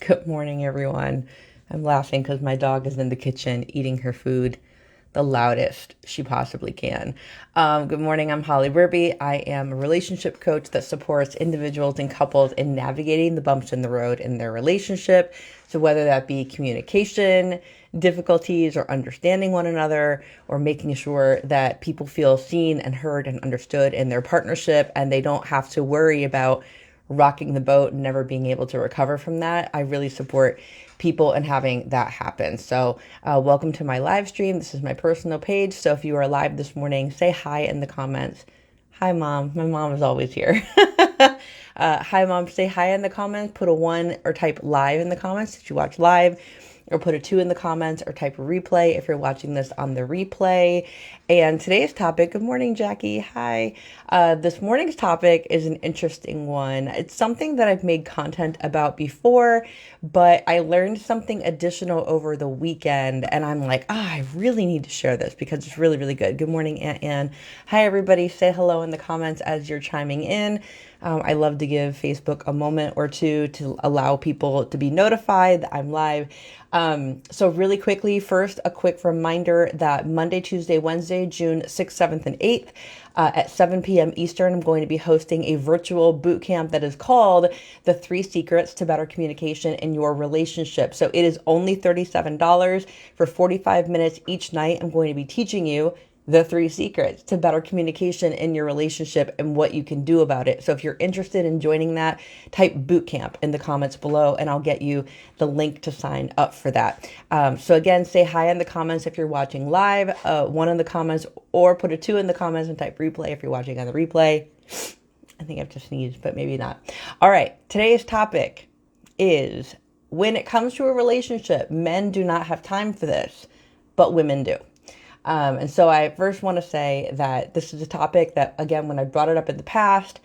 Good morning, everyone. I'm laughing because my dog is in the kitchen eating her food the loudest she possibly can. Good morning, I'm Holly Berube. I am a relationship coach that supports individuals and couples in navigating the bumps in the road in their relationship. So whether that be communication difficulties or understanding one another or making sure that people feel seen and heard and understood in their partnership and they don't have to worry about rocking the boat and never being able to recover from that. I really support people and having that happen. So welcome to my live stream. This is my personal page. So if you are live this morning, say hi in the comments. Hi, Mom. My mom is always here. Hi, Mom. Say hi in the comments. Put a 1 or type live in the comments if you watch live, or put a 2 in the comments, or type replay if you're watching this on the replay. And today's topic, good morning, Jackie. Hi. This morning's topic is an interesting one. It's something that I've made content about before, but I learned something additional over the weekend, and I'm like, I really need to share this because it's really, really good. Good morning, Aunt Ann. Hi, everybody. Say hello in the comments as you're chiming in. I love to give Facebook a moment or two to allow people to be notified that I'm live. So really quickly, first, a quick reminder that Monday, Tuesday, Wednesday, June 6th, 7th, and 8th at 7 p.m. Eastern, I'm going to be hosting a virtual boot camp that is called The 3 Secrets to Better Communication in Your Relationship. So it is only $37 for 45 minutes each night. I'm going to be teaching you the 3 secrets to better communication in your relationship and what you can do about it. So if you're interested in joining that, type bootcamp in the comments below and I'll get you the link to sign up for that. So again, say hi in the comments if you're watching live, 1 in the comments, or put a 2 in the comments and type replay if you're watching on the replay. I think I've just sneezed, but maybe not. All right, today's topic is when it comes to a relationship, men do not have time for this, but women do. And so I first want to say that this is a topic that, again, when I brought it up in the past,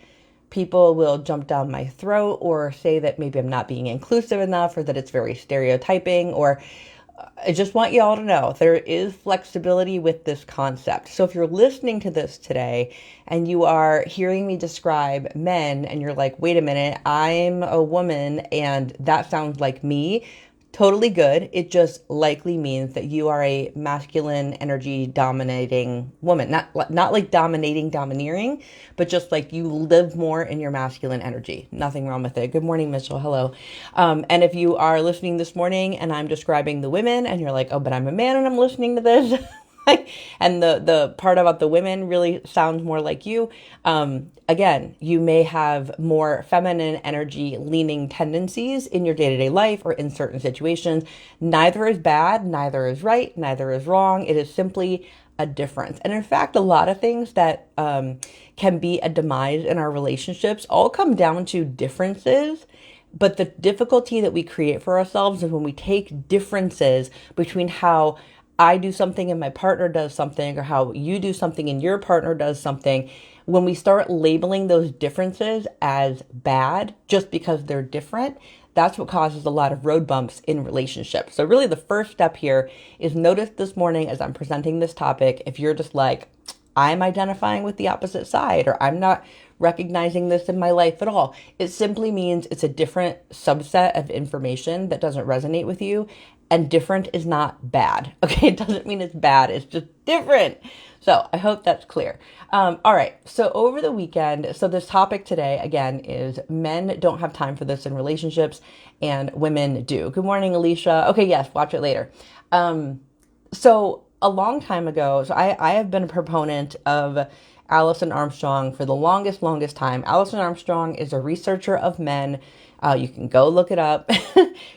people will jump down my throat or say that maybe I'm not being inclusive enough or that it's very stereotyping, or I just want you all to know there is flexibility with this concept. So if you're listening to this today and you are hearing me describe men and you're like, wait a minute, I'm a woman and that sounds like me, totally good. It just likely means that you are a masculine energy dominating woman. Not like domineering, but just like you live more in your masculine energy. Nothing wrong with it. Good morning, Mitchell. Hello. And if you are listening this morning and I'm describing the women and you're like, oh, but I'm a man and I'm listening to this. And the part about the women really sounds more like you. Again, you may have more feminine energy leaning tendencies in your day-to-day life or in certain situations. Neither is bad, neither is right, neither is wrong. It is simply a difference. And in fact, a lot of things that can be a demise in our relationships all come down to differences. But the difficulty that we create for ourselves is when we take differences between how I do something and my partner does something, or how you do something and your partner does something. When we start labeling those differences as bad just because they're different, that's what causes a lot of road bumps in relationships. So really the first step here is notice this morning as I'm presenting this topic, if you're just like, I'm identifying with the opposite side, or I'm not recognizing this in my life at all. It simply means it's a different subset of information that doesn't resonate with you. And different is not bad. Okay, it doesn't mean it's bad. It's just different. So I hope that's clear. All right. So over the weekend, so this topic today, again, is men don't have time for this in relationships and women do. Good morning, Alicia. Okay, yes, watch it later. So a long time ago, so I have been a proponent of Alison Armstrong for the longest time. Alison Armstrong is a researcher of men. You can go look it up.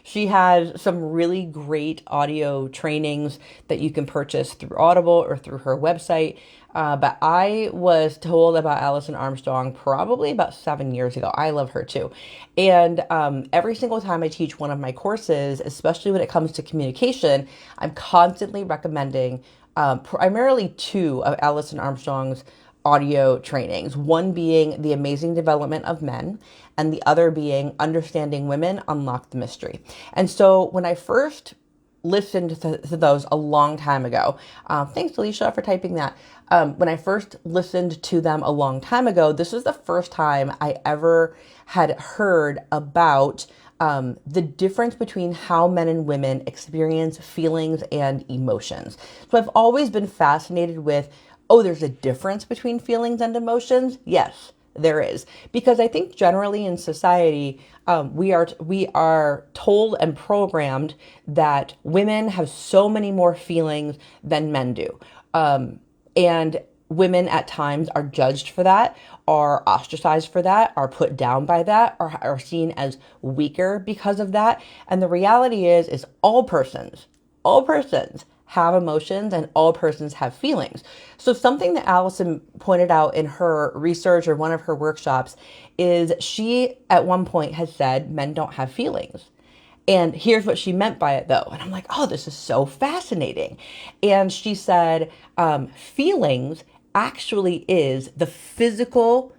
She has some really great audio trainings that you can purchase through Audible or through her website. But I was told about Alison Armstrong probably about 7 years ago. I love her too. And every single time I teach one of my courses, especially when it comes to communication, I'm constantly recommending primarily 2 of Alison Armstrong's audio trainings, one being The Amazing Development of Men, and the other being Understanding Women, Unlock the Mystery. And so when I first listened to those a long time ago, thanks, Alicia, for typing that. When I first listened to them a long time ago, this was the first time I ever had heard about the difference between how men and women experience feelings and emotions. So I've always been fascinated with, oh, there's a difference between feelings and emotions. Yes, there is, because I think generally in society, we are told and programmed that women have so many more feelings than men do, and women at times are judged for that, are ostracized for that, are put down by that, are seen as weaker because of that. And the reality is all persons have emotions and all persons have feelings. So something that Allison pointed out in her research or one of her workshops is she at one point has said men don't have feelings. And here's what she meant by it, though. And I'm like, oh, this is so fascinating. And she said, feelings actually is the physical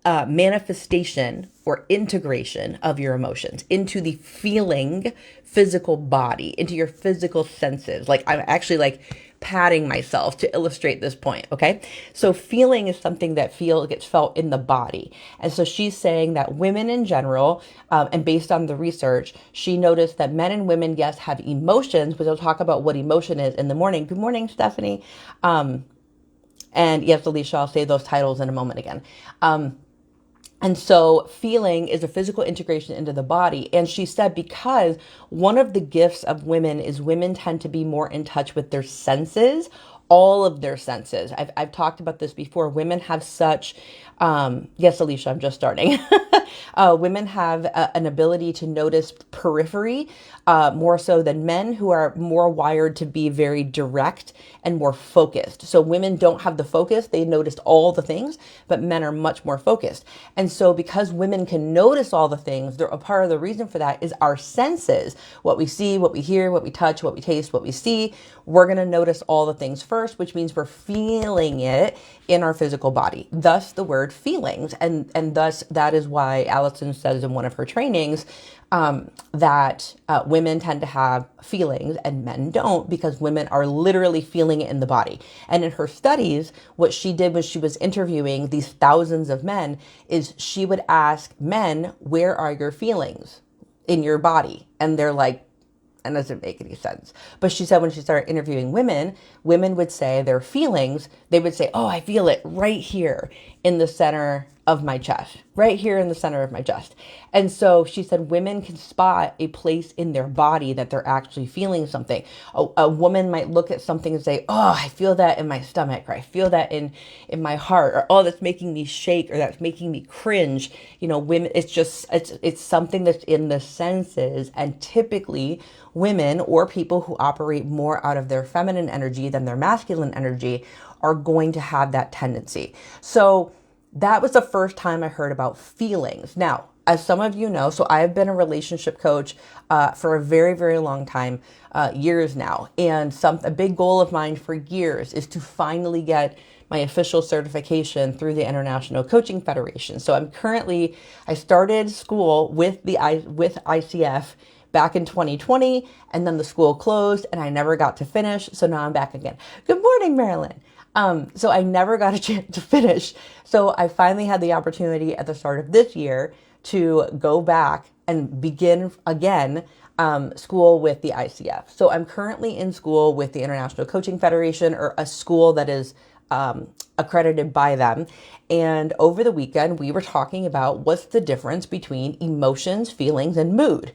manifestation or integration of your emotions into the feeling physical body, into your physical senses. Like I'm actually like patting myself to illustrate this point. Okay. So feeling is something that gets felt in the body. And so she's saying that women in general, and based on the research, she noticed that men and women, yes, have emotions, but they'll talk about what emotion is in the morning. Good morning, Stephanie. And yes, Alicia, I'll say those titles in a moment again. And so feeling is a physical integration into the body. And she said, because one of the gifts of women is women tend to be more in touch with their senses, all of their senses. I've talked about this before. Women have such, yes, Alicia, I'm just starting. Women have an ability to notice periphery more so than men, who are more wired to be very direct and more focused. So women don't have the focus. They noticed all the things, but men are much more focused. And so because women can notice all the things, a part of the reason for that is our senses, what we see, what we hear, what we touch, what we taste, what we see. We're going to notice all the things first, which means we're feeling it in our physical body. Thus the word feelings. And thus that is why Allison says in one of her trainings, that women tend to have feelings and men don't, because women are literally feeling it in the body. And in her studies, what she did when she was interviewing these thousands of men is she would ask men, where are your feelings in your body? And they're like, and doesn't make any sense. But she said when she started interviewing women, women would say their feelings, they would say, oh, I feel it right here in the center of my chest, right here in the center of my chest. And so she said women can spot a place in their body that they're actually feeling something. A woman might look at something and say, oh, I feel that in my stomach, or I feel that in my heart, or oh, that's making me shake, or that's making me cringe. You know, women, it's something that's in the senses. And typically women, or people who operate more out of their feminine energy than their masculine energy, are going to have that tendency. So that was the first time I heard about feelings. Now, as some of you know, so I've been a relationship coach for a very, very long time, years now. And a big goal of mine for years is to finally get my official certification through the International Coaching Federation. So I started school with ICF back in 2020, and then the school closed and I never got to finish. So now I'm back again. Good morning, Marilyn. So I never got a chance to finish. So I finally had the opportunity at the start of this year to go back and begin again school with the ICF. So I'm currently in school with the International Coaching Federation, or a school that is accredited by them. And over the weekend, we were talking about what's the difference between emotions, feelings, and mood.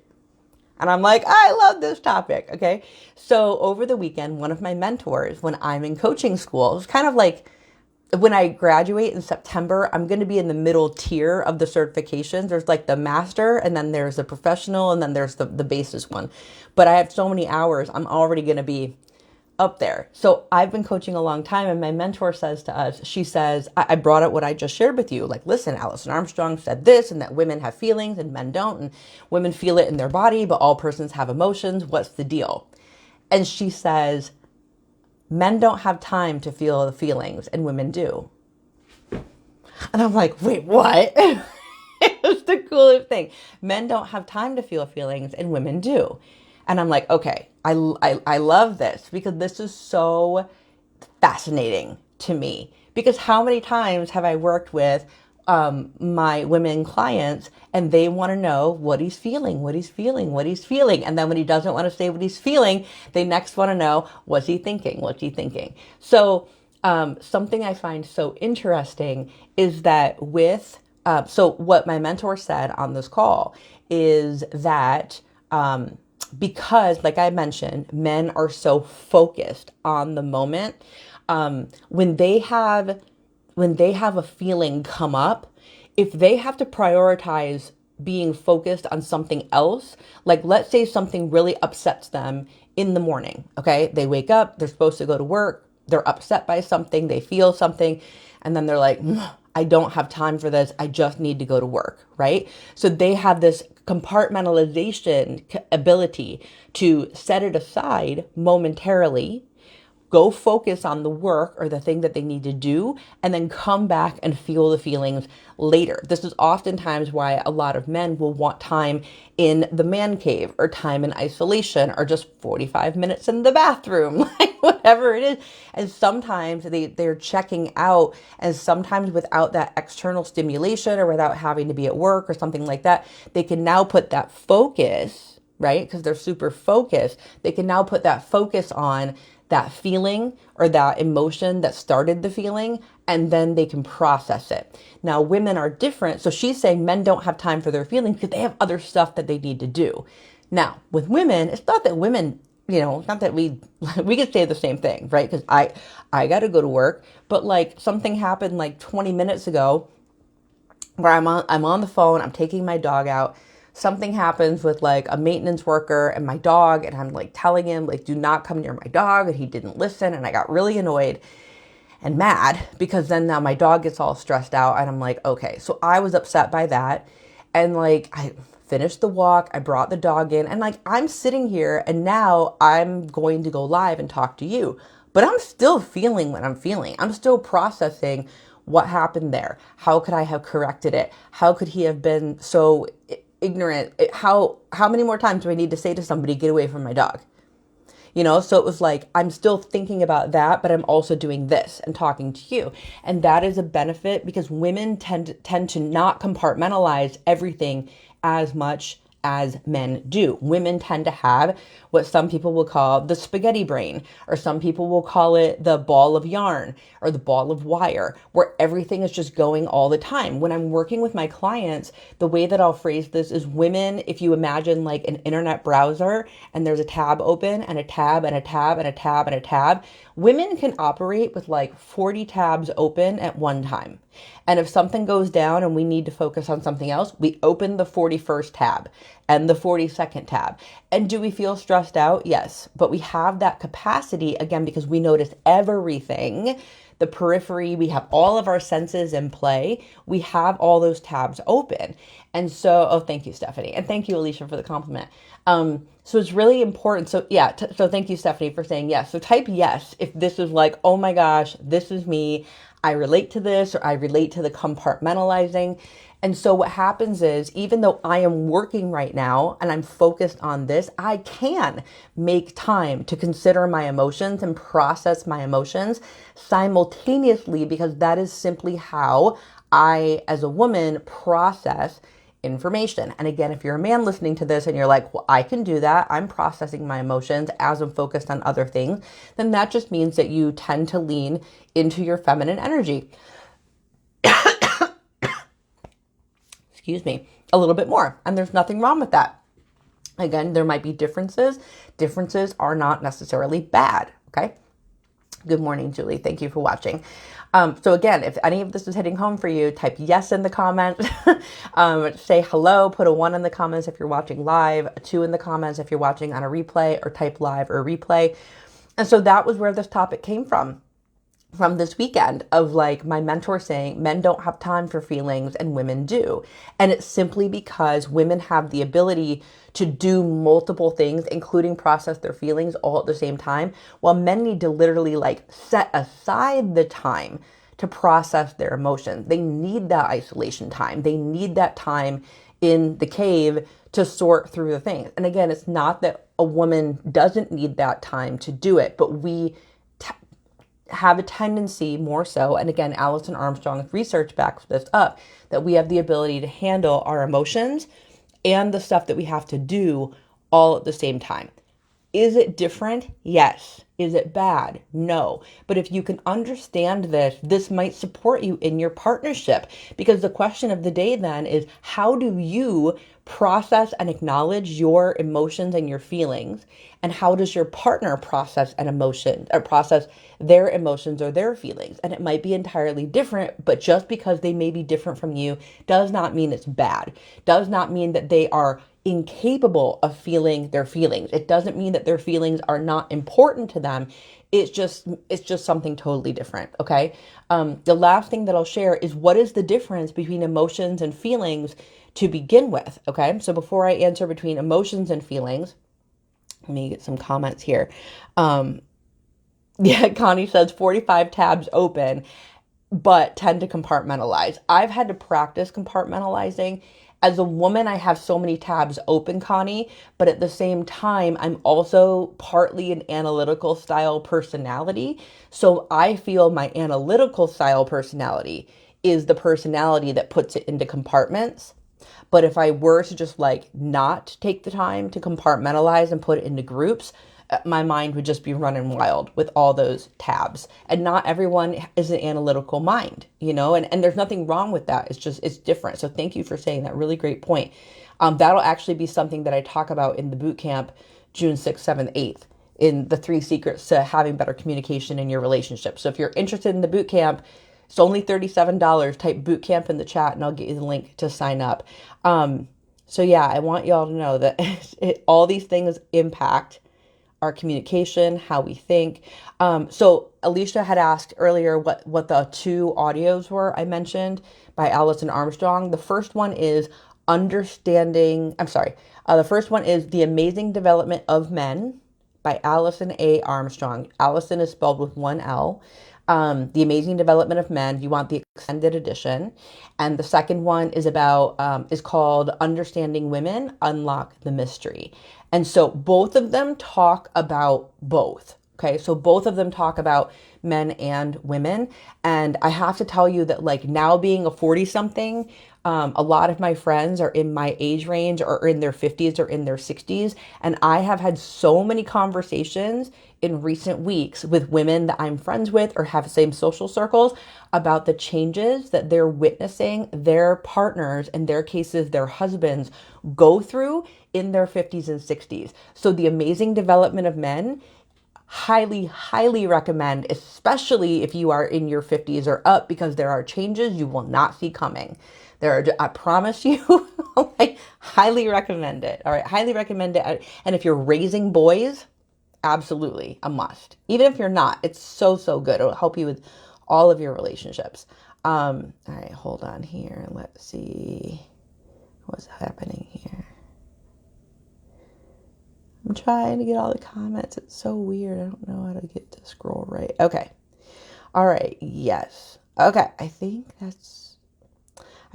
And I'm like, I love this topic. Okay. So over the weekend, one of my mentors, when I'm in coaching school, it's kind of like when I graduate in September, I'm going to be in the middle tier of the certifications. There's like the master, and then there's the professional, and then there's the basis one. But I have so many hours, I'm already going to be up there. So I've been coaching a long time, and my mentor says to us, she says, I brought up what I just shared with you. Like, listen, Alison Armstrong said this, and that women have feelings and men don't, and women feel it in their body, but all persons have emotions. What's the deal? And she says, men don't have time to feel the feelings and women do. And I'm like, wait, what? It was the coolest thing. Men don't have time to feel feelings and women do. And I'm like, okay, I love this, because this is so fascinating to me. Because how many times have I worked with my women clients, and they want to know what he's feeling, what he's feeling, what he's feeling. And then when he doesn't want to say what he's feeling, they next want to know, what's he thinking? What's he thinking? So something I find so interesting is that so what my mentor said on this call is that because, like I mentioned, men are so focused on the moment, when they have a feeling come up, if they have to prioritize being focused on something else, like let's say something really upsets them in the morning, okay? They wake up, they're supposed to go to work, they're upset by something, they feel something, and then they're like, I don't have time for this, I just need to go to work, right? So they have this compartmentalization ability to set it aside momentarily, go focus on the work or the thing that they need to do, and then come back and feel the feelings later. This is oftentimes why a lot of men will want time in the man cave or time in isolation or just 45 minutes in the bathroom, like whatever it is. And sometimes they're checking out, and sometimes without that external stimulation or without having to be at work or something like that, they can now put that focus, right? Because they're super focused. They can now put that focus on that feeling or that emotion that started the feeling, and then they can process it. Now, women are different. So she's saying men don't have time for their feelings because they have other stuff that they need to do. Now, with women, it's not that women, not that we could say the same thing, right? Because I got to go to work, but like something happened like 20 minutes ago where I'm on the phone, I'm taking my dog out. Something happens with like a maintenance worker and my dog, and I'm like telling him like, do not come near my dog, and he didn't listen, and I got really annoyed and mad because then now my dog gets all stressed out, and I'm like, okay, so I was upset by that, and like I finished the walk, I brought the dog in, and like I'm sitting here, and now I'm going to go live and talk to you, but I'm still feeling what I'm feeling. I'm still processing what happened there. How could I have corrected it? How could he have been so ignorant? How many more times do I need to say to somebody, get away from my dog? So it was like, I'm still thinking about that, but I'm also doing this and talking to you. And that is a benefit because women tend to not compartmentalize everything as much as men do. Women tend to have what some people will call the spaghetti brain, or some people will call it the ball of yarn or the ball of wire, where everything is just going all the time. When I'm working with my clients, the way that I'll phrase this is women, if you imagine like an internet browser and there's a tab open and a tab and a tab and a tab and a tab, women can operate with like 40 tabs open at one time. And if something goes down and we need to focus on something else, we open the 41st tab and the 42nd tab. And do we feel stressed out? Yes. But we have that capacity, again, because we notice everything, the periphery, we have all of our senses in play. We have all those tabs open. And so, oh, thank you, Stephanie. And thank you, Alicia, for the compliment. So it's really important. So yeah, so thank you, Stephanie, for saying yes. So type yes if this is like, oh my gosh, this is me. I relate to this, or I relate to the compartmentalizing. And so what happens is, even though I am working right now and I'm focused on this, I can make time to consider my emotions and process my emotions simultaneously, because that is simply how I, as a woman, process information. And again, if you're a man listening to this and you're like, well, I can do that, I'm processing my emotions as I'm focused on other things, then that just means that you tend to lean into your feminine energy. Excuse me, a little bit more. And there's nothing wrong with that. Again, there might be differences. Differences are not necessarily bad. Okay. Good morning, Julie. Thank you for watching. So again, if any of this is hitting home for you, type yes in the comments, say hello, put a 1 in the comments if you're watching live, a 2 in the comments if you're watching on a replay, or type live or replay. And so that was where this topic came from this weekend, of like my mentor saying men don't have time for feelings and women do. And it's simply because women have the ability to do multiple things, including process their feelings all at the same time, while men need to literally like set aside the time to process their emotions. They need that isolation time. They need that time in the cave to sort through the things. And again, it's not that a woman doesn't need that time to do it, but we have a tendency more so, and again, Alison Armstrong's research backs this up, that we have the ability to handle our emotions and the stuff that we have to do all at the same time. Is it different? Yes. Is it bad? No. But if you can understand this might support you in your partnership. Because the question of the day then is, how do you process and acknowledge your emotions and your feelings? And how does your partner process an emotion or process their emotions or their feelings? And it might be entirely different, but just because they may be different from you does not mean it's bad. Does not mean that they are incapable of feeling their feelings. It doesn't mean that their feelings are not important to them. It's just something totally different. Okay. The last thing that I'll share is, what is the difference between emotions and feelings to begin with? Okay. So before I answer between emotions and feelings, let me get some comments here. Yeah, Connie says 45 tabs open, but tend to compartmentalize. I've had to practice compartmentalizing. As a woman, I have so many tabs open, Connie, but at the same time, I'm also partly an analytical style personality. So I feel my analytical style personality is the personality that puts it into compartments. But if I were to just like not take the time to compartmentalize and put it into groups, my mind would just be running wild with all those tabs. And not everyone is an analytical mind, and there's nothing wrong with that. It's different. So thank you for saying that. Really great point. That'll actually be something that I talk about in the boot camp, June 6th, 7th, 8th, in the 3 secrets to having better communication in your relationship. So if you're interested in the boot camp, it's only $37. Type boot camp in the chat and I'll get you the link to sign up. So yeah, I want y'all to know that all these things impact our communication, how we think. So Alicia had asked earlier what the 2 audios were I mentioned by Alison Armstrong. The first one is the first one is The Amazing Development of Men by Alison A. Armstrong. Alison is spelled with 1 L. The Amazing Development of Men. You want the extended edition. And the second one is called Understanding Women, Unlock the Mystery. And so both of them talk about both. Okay. So both of them talk about men and women. And I have to tell you that, like, now being a 40 something, a lot of my friends are in my age range or in their 50s or in their 60s. And I have had so many conversations in recent weeks with women that I'm friends with or have the same social circles about the changes that they're witnessing their partners, in their cases, their husbands, go through in their 50s and 60s. So The Amazing Development of Men, highly, highly recommend, especially if you are in your 50s or up, because there are changes you will not see coming. I promise you, I highly recommend it. All right, highly recommend it. And if you're raising boys, absolutely a must. Even if you're not, it's so, so good. It'll help you with all of your relationships. All right, hold on here. Let's see what's happening here. I'm trying to get all the comments. It's so weird. I don't know how to get to scroll right. Okay. All right. Yes. Okay. I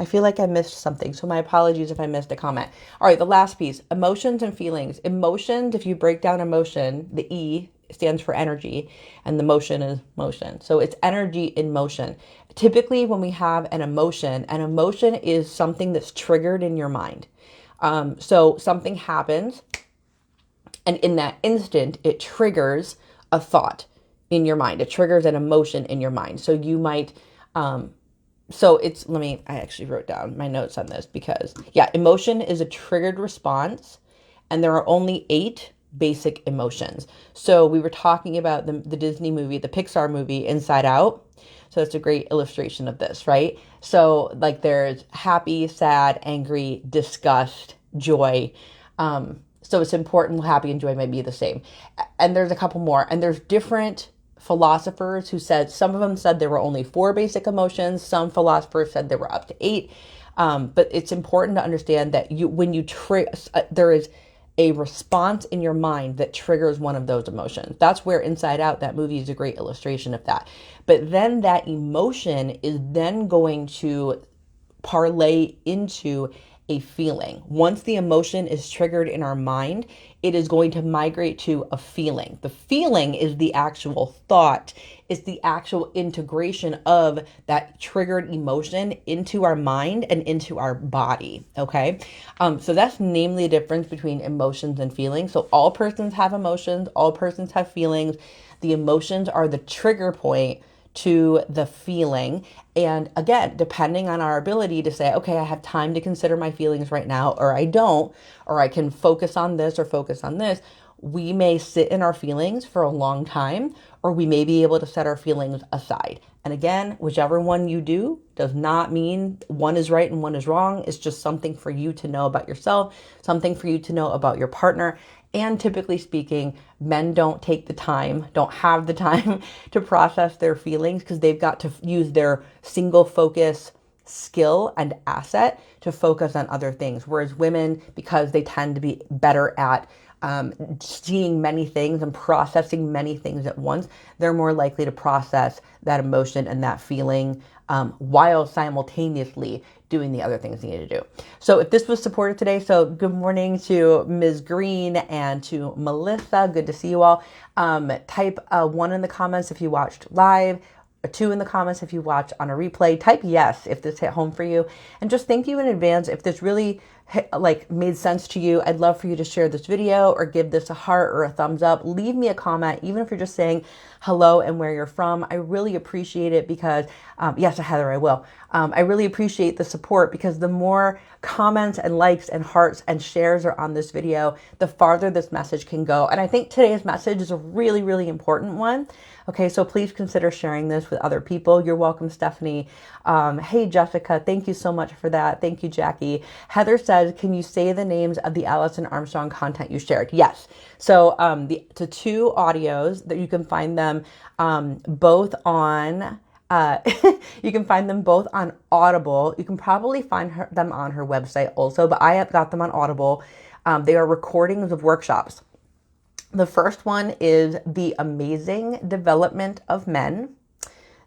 feel like I missed something. So my apologies if I missed a comment. All right. The last piece, emotions and feelings. Emotions, if you break down emotion, the E stands for energy and the motion is motion. So it's energy in motion. Typically when we have an emotion is something that's triggered in your mind. So something happens, and in that instant, it triggers a thought in your mind. It triggers an emotion in your mind. So you might, I actually wrote down my notes on this because, emotion is a triggered response, and there are only 8 basic emotions. So we were talking about the Disney movie, the Pixar movie, Inside Out. So it's a great illustration of this, right? So like there's happy, sad, angry, disgust, joy. So it's important. Happy and joy might be the same. And there's a couple more. And there's different philosophers who said, some of them said there were only 4 basic emotions. Some philosophers said there were up to 8. But it's important to understand that there is a response in your mind that triggers one of those emotions. That's where Inside Out, that movie, is a great illustration of that. But then that emotion is then going to parlay into a feeling. Once the emotion is triggered in our mind, it is going to migrate to a feeling. The feeling is the actual thought, is the actual integration of that triggered emotion into our mind and into our body. Okay. So that's namely the difference between emotions and feelings. So all persons have emotions, all persons have feelings. The emotions are the trigger point to the feeling. And again, depending on our ability to say, okay, I have time to consider my feelings right now, or I don't, or I can focus on this or focus on this, we may sit in our feelings for a long time, or we may be able to set our feelings aside. And again, whichever one you do does not mean one is right and one is wrong. It's just something for you to know about yourself, something for you to know about your partner. And typically speaking, men don't take the time, don't have the time to process their feelings because they've got to use their single focus skill and asset to focus on other things. Whereas women, because they tend to be better at seeing many things and processing many things at once, they're more likely to process that emotion and that feeling while simultaneously doing the other things you need to do. So if this was supportive today, so good morning to Ms. Green and to Melissa. Good to see you all. Type 1 in the comments if you watched live, a 2 in the comments if you watch on a replay. Type yes if this hit home for you. And just thank you in advance if this really made sense to you. I'd love for you to share this video or give this a heart or a thumbs up. Leave me a comment, even if you're just saying hello and where you're from. I really appreciate it because, yes, Heather, I will. I really appreciate the support because the more comments and likes and hearts and shares are on this video, the farther this message can go. And I think today's message is a really, really important one. Okay, so please consider sharing this with other people. You're welcome, Stephanie. Hey, Jessica, thank you so much for that. Thank you, Jackie. Heather says, can you say the names of the Allison Armstrong content you shared? Yes. So the 2 audios that you can find them both on... you can find them both on Audible. You can probably find them on her website also, but I have got them on Audible. They are recordings of workshops. The first one is The Amazing Development of Men.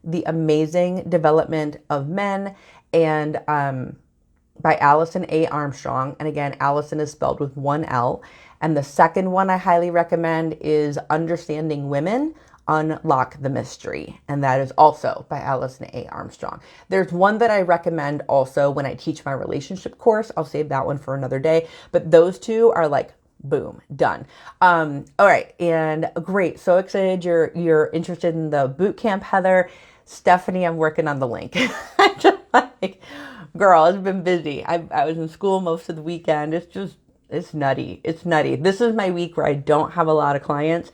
The Amazing Development of Men, and by Allison A. Armstrong. And again, Allison is spelled with 1 L. And the second one I highly recommend is Understanding Women, Unlock the Mystery. And that is also by Allison A. Armstrong. There's one that I recommend also when I teach my relationship course. I'll save that one for another day. But those 2 are like, boom, done. All right. And great. So excited you're interested in the boot camp, Heather. Stephanie, I'm working on the link. I'm just like, girl, it's been busy. I was in school most of the weekend. It's nutty. It's nutty. This is my week where I don't have a lot of clients,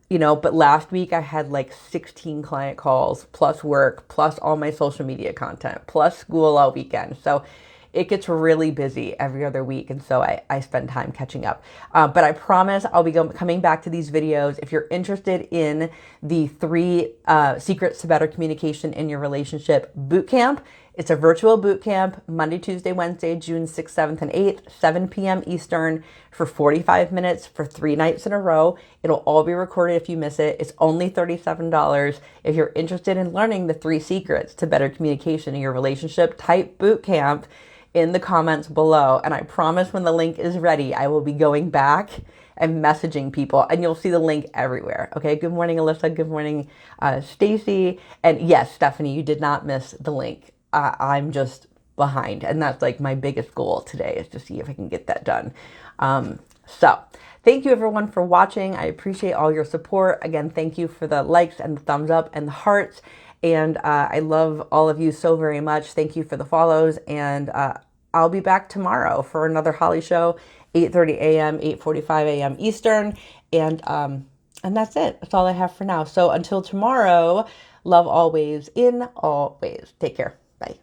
but last week I had like 16 client calls plus work, plus all my social media content, plus school all weekend. So it gets really busy every other week. And so I spend time catching up. But I promise I'll be coming back to these videos. If you're interested in the 3 secrets to better communication in your relationship boot camp, it's a virtual boot camp, Monday, Tuesday, Wednesday, June 6th, 7th, and 8th, 7 p.m. Eastern for 45 minutes for 3 nights in a row. It'll all be recorded if you miss it. It's only $37. If you're interested in learning the 3 secrets to better communication in your relationship, type boot camp in the comments below. And I promise when the link is ready, I will be going back and messaging people, and you'll see the link everywhere. Okay. Good morning, Alyssa. Good morning, Stacy. And yes, Stephanie, you did not miss the link. I'm just behind. And that's like my biggest goal today, is to see if I can get that done. So thank you everyone for watching. I appreciate all your support. Again, thank you for the likes and the thumbs up and the hearts. And I love all of you so very much. Thank you for the follows. And I'll be back tomorrow for another Holly show, 8:30 a.m., 8:45 a.m. Eastern. And that's it. That's all I have for now. So until tomorrow, love always in all ways. Take care. Bye.